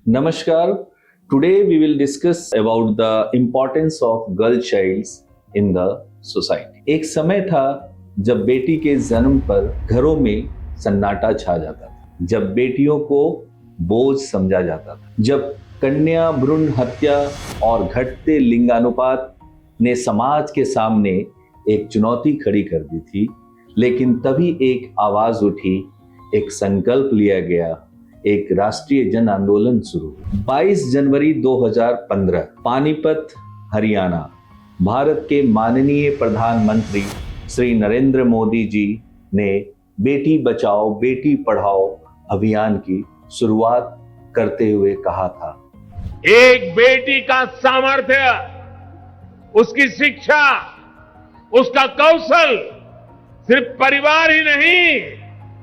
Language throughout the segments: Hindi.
Namaskar. Today we will discuss about the importance of girl childs in the society. एक समय था जब बेटी के जन्म पर घरों में सन्नाटा छा जाता था, जब बेटियों को बोझ समझा जाता था, जब कन्या भ्रूण हत्या और घटते लिंगानुपात ने समाज के सामने एक चुनौती खड़ी कर दी थी। लेकिन तभी एक आवाज उठी, एक संकल्प लिया गया, एक राष्ट्रीय जन आंदोलन शुरू। 22 जनवरी 2015 पानीपत, हरियाणा, भारत के माननीय प्रधानमंत्री श्री नरेंद्र मोदी जी ने बेटी बचाओ बेटी पढ़ाओ अभियान की शुरुआत करते हुए कहा था, एक बेटी का सामर्थ्य, उसकी शिक्षा, उसका कौशल सिर्फ परिवार ही नहीं,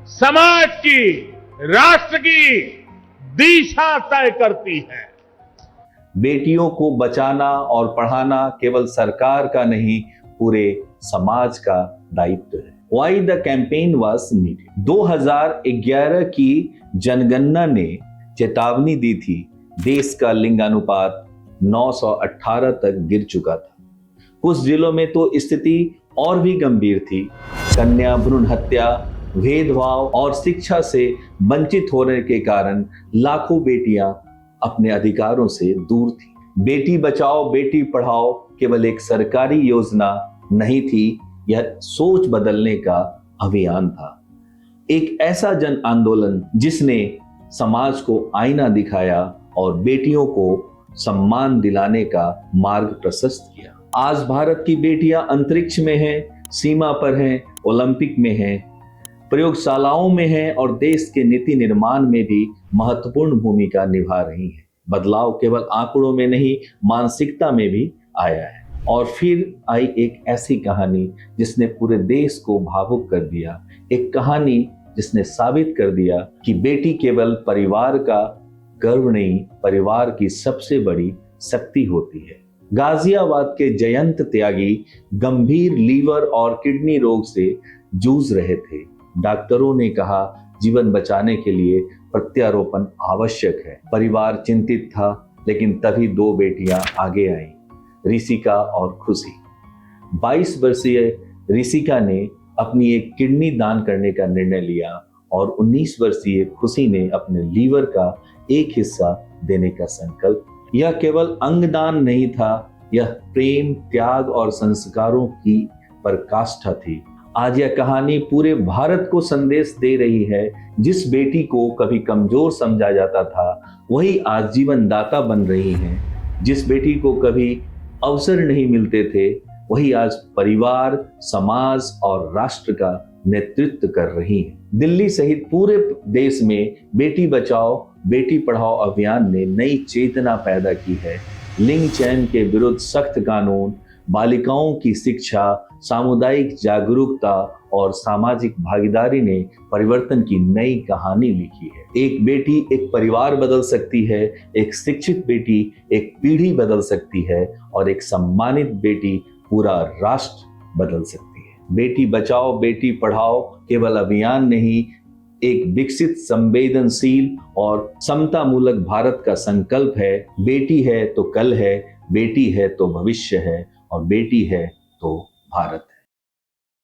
समाज की, राष्ट्र की दिशा तय करती है। बेटियों को बचाना और पढ़ाना केवल सरकार का नहीं, पूरे समाज का दायित्व है। Why the campaign was needed? 2011 की जनगणना ने चेतावनी दी थी, देश का लिंगानुपात 918 तक गिर चुका था। कुछ जिलों में तो स्थिति और भी गंभीर थी। कन्या भ्रूण हत्या, भेदभाव और शिक्षा से वंचित होने के कारण लाखों बेटियां अपने अधिकारों से दूर थी। बेटी बचाओ बेटी पढ़ाओ केवल एक सरकारी योजना नहीं थी, यह सोच बदलने का अभियान था। एक ऐसा जन आंदोलन जिसने समाज को आईना दिखाया और बेटियों को सम्मान दिलाने का मार्ग प्रशस्त किया। आज भारत की बेटियां अंतरिक्ष में हैं, सीमा पर हैं, ओलंपिक में हैं, प्रयोगशालाओं में हैं और देश के नीति निर्माण में भी महत्वपूर्ण भूमिका निभा रही हैं। बदलाव केवल आंकड़ों में नहीं, मानसिकता में भी आया है। और फिर आई एक ऐसी कहानी जिसने पूरे देश को भावुक कर दिया, एक कहानी जिसने साबित कर दिया कि बेटी केवल परिवार का गर्व नहीं, परिवार की सबसे बड़ी शक्ति होती है। गाजियाबाद के जयंत त्यागी गंभीर लीवर और किडनी रोग से जूझ रहे थे। डॉक्टरों ने कहा जीवन बचाने के लिए प्रत्यारोपण आवश्यक है। परिवार चिंतित था, लेकिन तभी दो बेटियां आगे आईं, ऋषिका और खुशी। 22 वर्षीय ऋषिका ने अपनी एक किडनी दान करने का निर्णय लिया और 19 वर्षीय खुशी ने अपने लीवर का एक हिस्सा देने का संकल्प। यह केवल अंगदान नहीं था, यह प्रेम, त्याग और संस्कारों की पराकाष्ठा थी। आज यह कहानी पूरे भारत को संदेश दे रही है, जिस बेटी को कभी कमजोर समझा जाता था वही आज जीवन दाता बन रही है। जिस बेटी को कभी अवसर नहीं मिलते थे वही आज परिवार, समाज और राष्ट्र का नेतृत्व कर रही है। दिल्ली सहित पूरे देश में बेटी बचाओ बेटी पढ़ाओ अभियान ने नई चेतना पैदा की है। लिंग चयन के विरुद्ध सख्त कानून, बालिकाओं की शिक्षा, सामुदायिक जागरूकता और सामाजिक भागीदारी ने परिवर्तन की नई कहानी लिखी है। एक बेटी एक परिवार बदल सकती है, एक शिक्षित बेटी एक पीढ़ी बदल सकती है और एक सम्मानित बेटी पूरा राष्ट्र बदल सकती है। बेटी बचाओ बेटी पढ़ाओ केवल अभियान नहीं, एक विकसित, संवेदनशील और समतामूलक भारत का संकल्प है। बेटी है तो कल है, बेटी है तो भविष्य है और बेटी है तो भारत है।